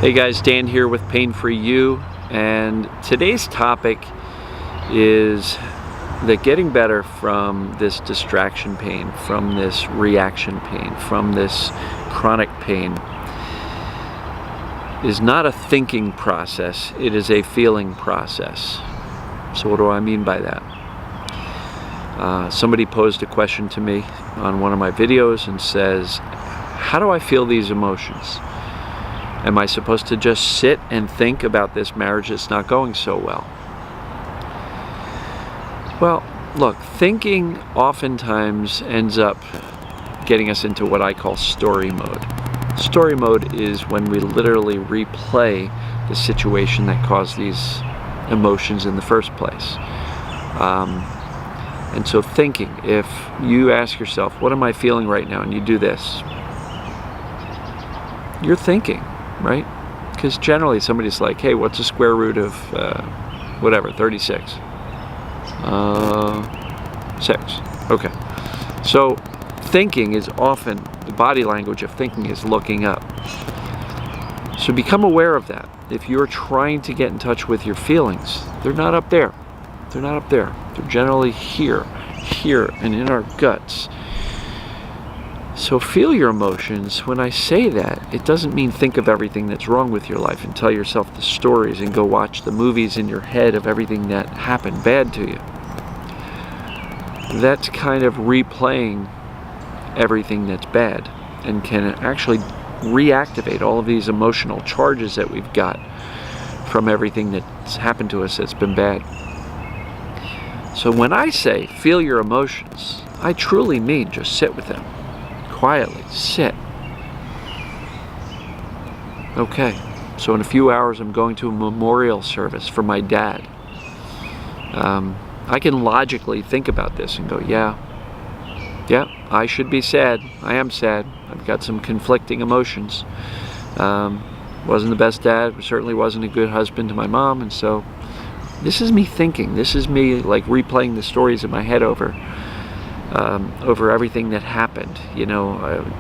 Hey guys, Dan here with Pain Free You, and today's topic is that getting better from this distraction pain, from this reaction pain, from this chronic pain is not a thinking process, it is a feeling process. So what do I mean by that? Somebody posed a question to me on one of my videos and says, how do I feel these emotions? Am I supposed to just sit and think about this marriage that's not going so well? Well, look, thinking oftentimes ends up getting us into what I call story mode. Story mode is when we literally replay the situation that caused these emotions in the first place. And so thinking, if you ask yourself, what am I feeling right now? And you do this, you're thinking. Right? Because generally somebody's like, hey, what's the square root of whatever, 36? 6. Okay. So thinking is often, the body language of thinking is looking up. So become aware of that. If you're trying to get in touch with your feelings, they're not up there. They're not up there. They're generally here, and in our guts. So feel your emotions. When I say that, it doesn't mean think of everything that's wrong with your life and tell yourself the stories and go watch the movies in your head of everything that happened bad to you. That's kind of replaying everything that's bad and can actually reactivate all of these emotional charges that we've got from everything that's happened to us that's been bad. So when I say feel your emotions, I truly mean just sit with them. Quietly, sit. Okay, so in a few hours I'm going to a memorial service for my dad. I can logically think about this and go, yeah, I should be sad. I am sad. I've got some conflicting emotions. Wasn't the best dad, certainly wasn't a good husband to my mom, and so this is me thinking. This is me like replaying the stories in my head over everything that happened,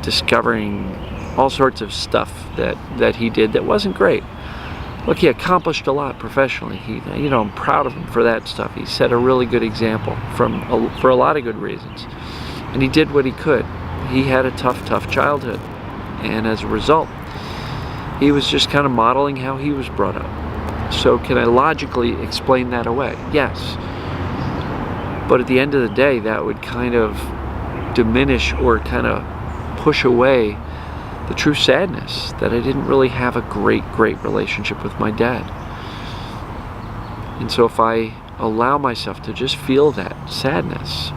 discovering all sorts of stuff that he did that wasn't great. Look, he accomplished a lot professionally. I'm proud of him for that stuff. He set a really good example for a lot of good reasons. And he did what he could. He had a tough childhood. And as a result, he was just kind of modeling how he was brought up. So can I logically explain that away? Yes. But at the end of the day, that would kind of diminish or kind of push away the true sadness that I didn't really have a great relationship with my dad. And so if I allow myself to just feel that sadness,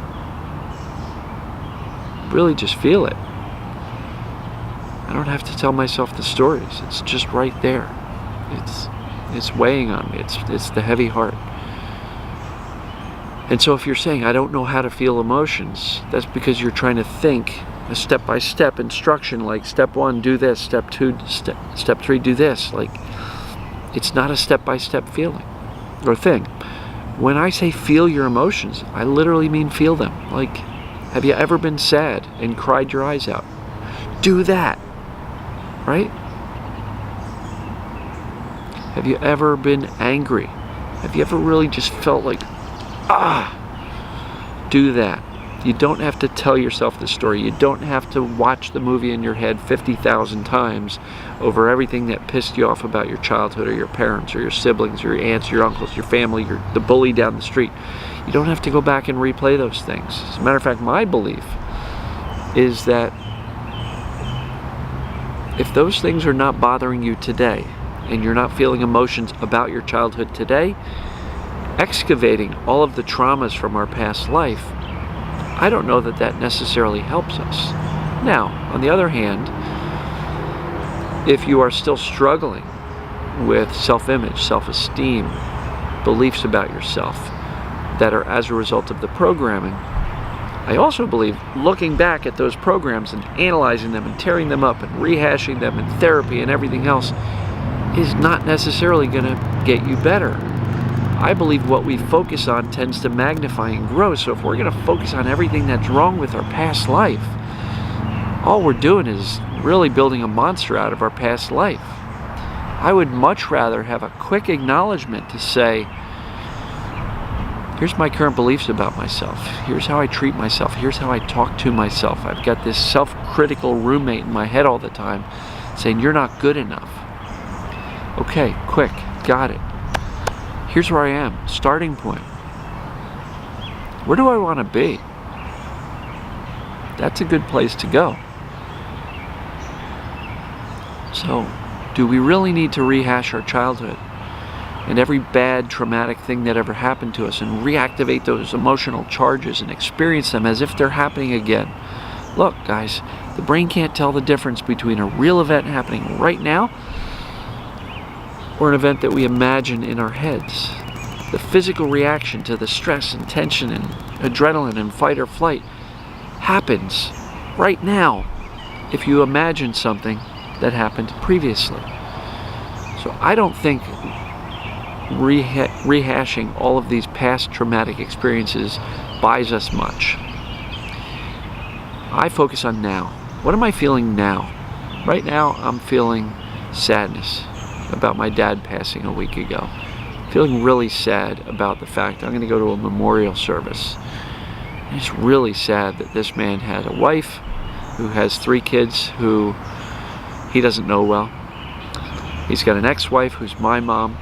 really just feel it, I don't have to tell myself the stories. It's just right there. It's weighing on me. It's the heavy heart. And so if you're saying, I don't know how to feel emotions, that's because you're trying to think a step-by-step instruction, like step 1, do this, step 2, step 3, do this. Like, it's not a step-by-step feeling or thing. When I say feel your emotions, I literally mean feel them. Like, have you ever been sad and cried your eyes out? Do that, right? Have you ever been angry? Have you ever really just felt like, do that. You don't have to tell yourself the story. You don't have to watch the movie in your head 50,000 times over everything that pissed you off about your childhood or your parents or your siblings or your aunts, your uncles, your family, the bully down the street. You don't have to go back and replay those things. As a matter of fact, my belief is that if those things are not bothering you today and you're not feeling emotions about your childhood today, excavating all of the traumas from our past life, I don't know that necessarily helps us. Now, on the other hand, if you are still struggling with self-image, self-esteem, beliefs about yourself that are as a result of the programming, I also believe looking back at those programs and analyzing them and tearing them up and rehashing them in therapy and everything else is not necessarily going to get you better. I believe what we focus on tends to magnify and grow. So if we're going to focus on everything that's wrong with our past life, all we're doing is really building a monster out of our past life. I would much rather have a quick acknowledgement to say, here's my current beliefs about myself. Here's how I treat myself. Here's how I talk to myself. I've got this self-critical roommate in my head all the time saying, you're not good enough. Okay, quick, got it. Here's where I am, starting point. Where do I want to be? That's a good place to go. So, do we really need to rehash our childhood and every bad traumatic thing that ever happened to us and reactivate those emotional charges and experience them as if they're happening again? Look, guys, the brain can't tell the difference between a real event happening right now or an event that we imagine in our heads. The physical reaction to the stress and tension and adrenaline and fight or flight happens right now if you imagine something that happened previously. So I don't think rehashing all of these past traumatic experiences buys us much. I focus on now. What am I feeling now? Right now, I'm feeling sadness about my dad passing a week ago. Feeling really sad about the fact I'm going to go to a memorial service. And it's really sad that this man had a wife who has 3 kids who he doesn't know well. He's got an ex-wife who's my mom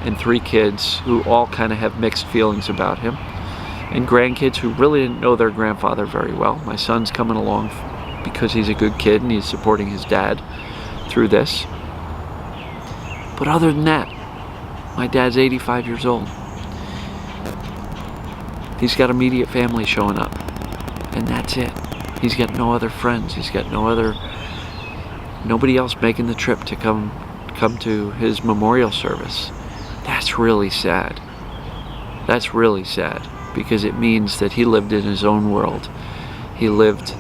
and 3 kids who all kind of have mixed feelings about him, and grandkids who really didn't know their grandfather very well. My son's coming along because he's a good kid and he's supporting his dad through this. But other than that, my dad's 85 years old. He's got immediate family showing up, and that's it. He's got no other friends. He's got nobody else making the trip to come to his memorial service. That's really sad. That's really sad, because it means that he lived in his own world. He lived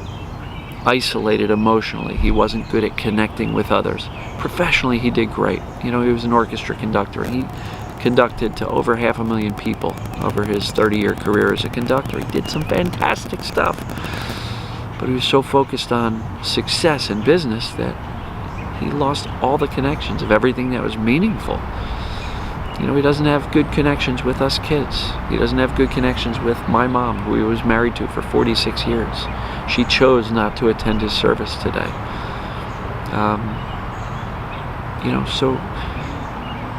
isolated emotionally. He wasn't good at connecting with others. Professionally, he did great. You know, he was an orchestra conductor. He conducted to over 500,000 people over his 30-year career as a conductor. He did some fantastic stuff. But he was so focused on success in business that he lost all the connections of everything that was meaningful. You know, he doesn't have good connections with us kids. He doesn't have good connections with my mom, who he was married to for 46 years. She chose not to attend his service today. You know, so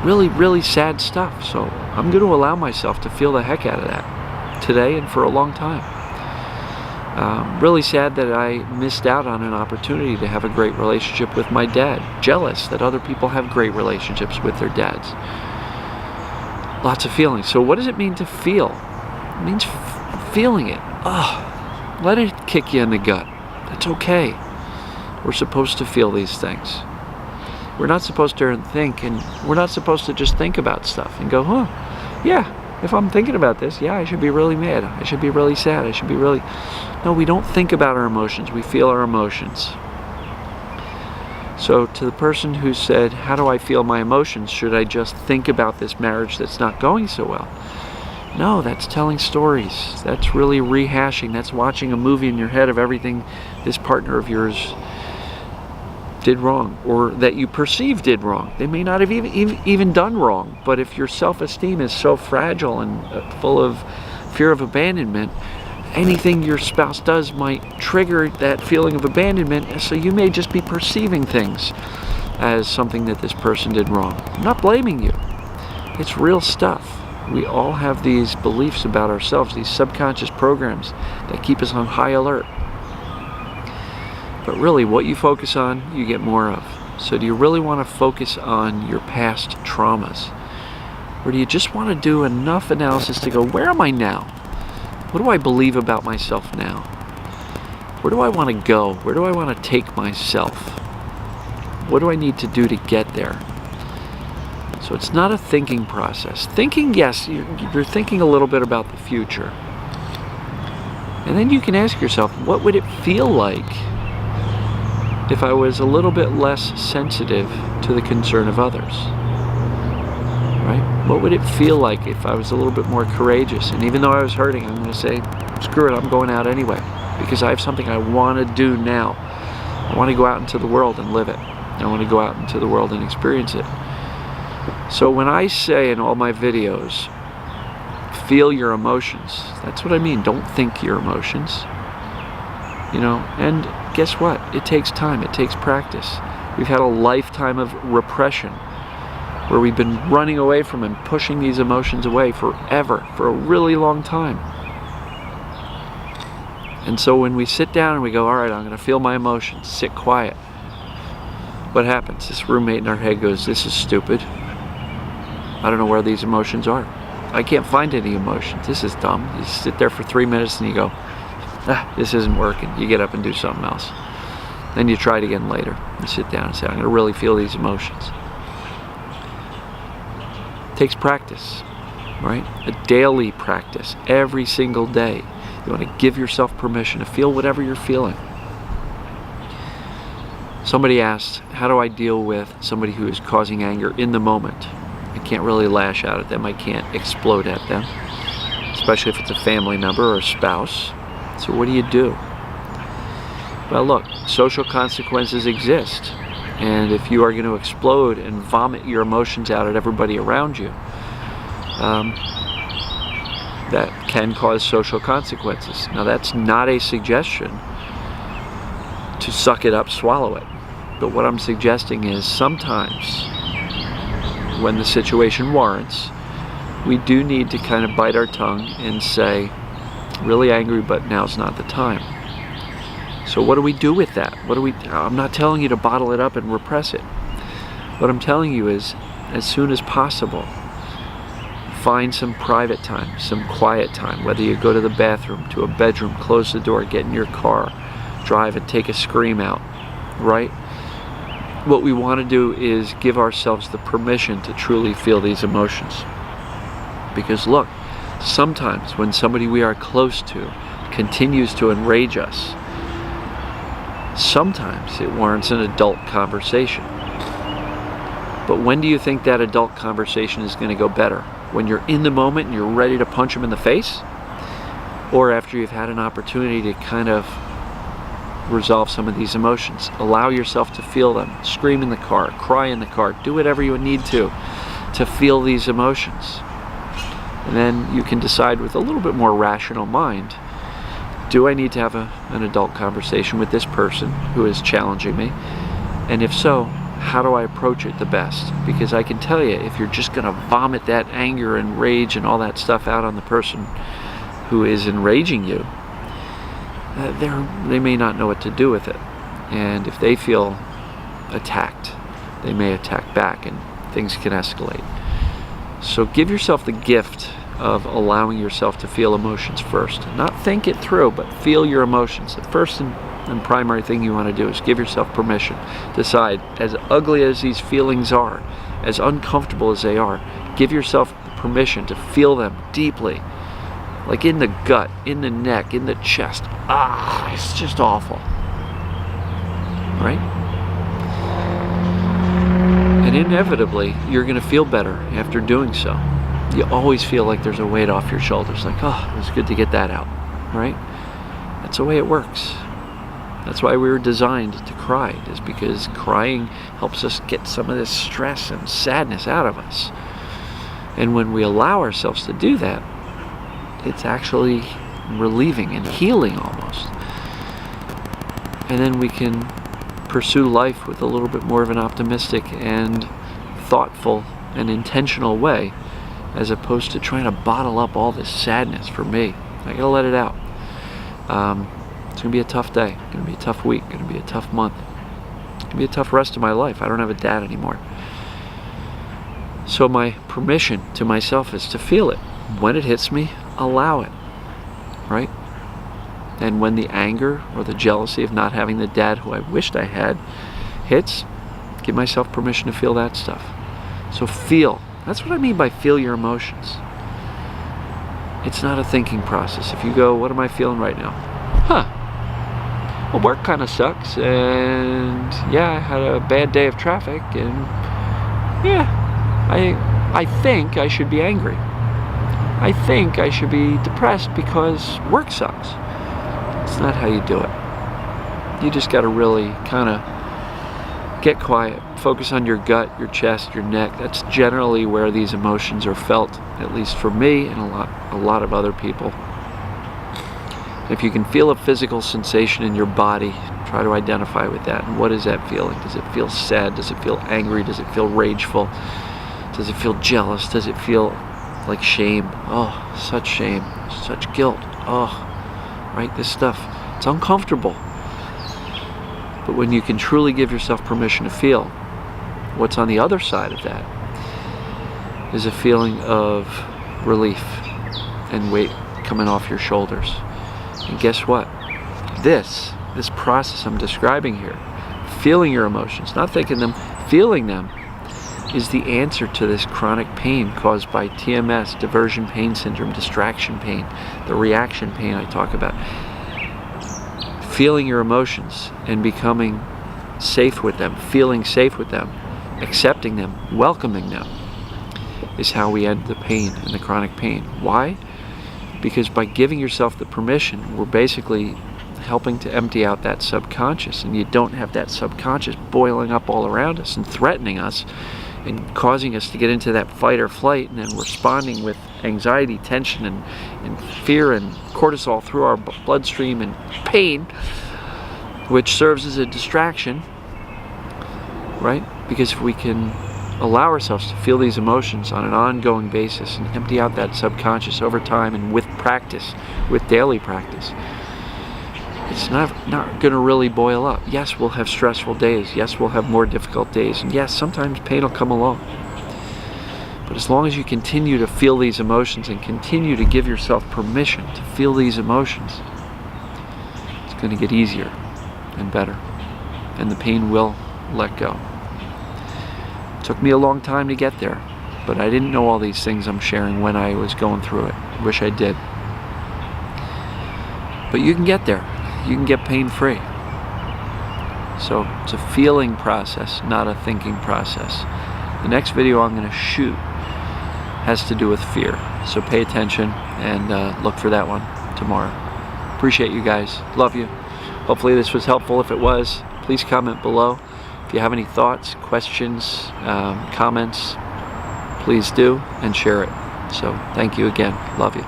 really, really sad stuff. So I'm going to allow myself to feel the heck out of that today and for a long time. Really sad that I missed out on an opportunity to have a great relationship with my dad. Jealous that other people have great relationships with their dads. Lots of feelings. So what does it mean to feel? It means feeling it. Let it kick you in the gut. It's okay. We're supposed to feel these things. We're not supposed to think, and we're not supposed to just think about stuff and go, yeah, if I'm thinking about this, yeah, I should be really mad. I should be really sad. I should be really... No, we don't think about our emotions. We feel our emotions. So to the person who said, how do I feel my emotions? Should I just think about this marriage that's not going so well? No, that's telling stories. That's really rehashing. That's watching a movie in your head of everything this partner of yours did wrong, or that you perceive did wrong. They may not have even done wrong, but if your self-esteem is so fragile and full of fear of abandonment, anything your spouse does might trigger that feeling of abandonment, so you may just be perceiving things as something that this person did wrong. I'm not blaming you. It's real stuff. We all have these beliefs about ourselves, these subconscious programs that keep us on high alert. But really, what you focus on, you get more of. So do you really want to focus on your past traumas? Or do you just want to do enough analysis to go, where am I now? What do I believe about myself now? Where do I want to go? Where do I want to take myself? What do I need to do to get there? So it's not a thinking process. Thinking, yes, you're thinking a little bit about the future. And then you can ask yourself, what would it feel like if I was a little bit less sensitive to the concern of others? Right? What would it feel like if I was a little bit more courageous? And even though I was hurting, I'm going to say, screw it, I'm going out anyway. Because I have something I want to do now. I want to go out into the world and live it. I want to go out into the world and experience it. So when I say in all my videos, feel your emotions, that's what I mean. Don't think your emotions. You know, and guess what? It takes time. It takes practice. We've had a lifetime of repression where we've been running away from and pushing these emotions away forever, for a really long time. And so when we sit down and we go, all right, I'm going to feel my emotions, sit quiet, what happens? This roommate in our head goes, this is stupid. I don't know where these emotions are. I can't find any emotions. This is dumb. You sit there for 3 minutes and you go, this isn't working. You get up and do something else. Then you try it again later. You sit down and say, I'm going to really feel these emotions. It takes practice, right? A daily practice, every single day. You want to give yourself permission to feel whatever you're feeling. Somebody asked, how do I deal with somebody who is causing anger in the moment? I can't really lash out at them. I can't explode at them, especially if it's a family member or a spouse. So what do? Well, look, social consequences exist. And if you are going to explode and vomit your emotions out at everybody around you, that can cause social consequences. Now, that's not a suggestion to suck it up, swallow it. But what I'm suggesting is sometimes when the situation warrants, we do need to kind of bite our tongue and say, really angry, but now's not the time. So what do we do with that? I'm not telling you to bottle it up and repress it. What I'm telling you is, as soon as possible, find some private time, some quiet time, whether you go to the bathroom, to a bedroom, close the door, get in your car, drive and take a scream out, right? What we want to do is give ourselves the permission to truly feel these emotions. Because look, sometimes when somebody we are close to continues to enrage us, sometimes it warrants an adult conversation. But when do you think that adult conversation is going to go better? When you're in the moment and you're ready to punch them in the face? Or after you've had an opportunity to kind of resolve some of these emotions? Allow yourself to feel them. Scream in the car, cry in the car, do whatever you need to feel these emotions. And then you can decide with a little bit more rational mind, do I need to have an adult conversation with this person who is challenging me? And if so, how do I approach it the best? Because I can tell you, if you're just going to vomit that anger and rage and all that stuff out on the person who is enraging you, they may not know what to do with it. And if they feel attacked, they may attack back and things can escalate. So give yourself the gift of allowing yourself to feel emotions first. Not think it through, but feel your emotions. The first and primary thing you want to do is give yourself permission. Decide, as ugly as these feelings are, as uncomfortable as they are, give yourself the permission to feel them deeply. Like in the gut, in the neck, in the chest. It's just awful. Right? And inevitably, you're going to feel better after doing so. You always feel like there's a weight off your shoulders. Like, it was good to get that out. Right? That's the way it works. That's why we were designed to cry, is because crying helps us get some of this stress and sadness out of us. And when we allow ourselves to do that, it's actually relieving and healing almost. And then we can pursue life with a little bit more of an optimistic and thoughtful and intentional way, as opposed to trying to bottle up all this sadness. For me, I gotta let it out. It's gonna be a tough day, it's gonna be a tough week, it's gonna be a tough month, it's gonna be a tough rest of my life. I don't have a dad anymore. So my permission to myself is to feel it. When it hits me, allow it, right? And when the anger or the jealousy of not having the dad who I wished I had hits, give myself permission to feel that stuff. So feel. That's what I mean by feel your emotions. It's not a thinking process. If you go, what am I feeling right now? Well, work kind of sucks, and yeah, I had a bad day of traffic, and yeah, I think I should be angry. I think I should be depressed because work sucks. It's not how you do it. You just got to really kind of Get quiet. Focus on your gut, your chest, your neck. That's generally where these emotions are felt, at least for me and a lot of other people. If you can feel a physical sensation in your body, try to identify with that. And what is that feeling? Does it feel sad? Does it feel angry? Does it feel rageful? Does it feel jealous? Does it feel like shame? Oh, such shame, such guilt. Oh, right, this stuff, it's uncomfortable. But when you can truly give yourself permission to feel, what's on the other side of that is a feeling of relief and weight coming off your shoulders. And guess what? This process I'm describing here, feeling your emotions, not thinking them, feeling them, is the answer to this chronic pain caused by TMS, diversion pain syndrome, distraction pain, the reaction pain I talk about. Feeling your emotions and becoming safe with them, feeling safe with them, accepting them, welcoming them, is how we end the pain and the chronic pain. Why? Because by giving yourself the permission, we're basically helping to empty out that subconscious, and you don't have that subconscious boiling up all around us and threatening us and causing us to get into that fight or flight, and then responding with anxiety, tension, and fear and cortisol through our bloodstream and pain, which serves as a distraction, right? Because if we can allow ourselves to feel these emotions on an ongoing basis and empty out that subconscious over time and with practice, with daily practice, it's not going to really boil up. Yes, we'll have stressful days. Yes, we'll have more difficult days. And yes, sometimes pain will come along. But as long as you continue to feel these emotions and continue to give yourself permission to feel these emotions, it's going to get easier and better. And the pain will let go. It took me a long time to get there, but I didn't know all these things I'm sharing when I was going through it. Wish I did. But you can get there. You can get pain-free. So it's a feeling process, not a thinking process. The next video I'm going to shoot has to do with fear. So pay attention and look for that one tomorrow. Appreciate you guys. Love you. Hopefully this was helpful. If it was, please comment below. If you have any thoughts, questions, comments, please do and share it. So thank you again. Love you.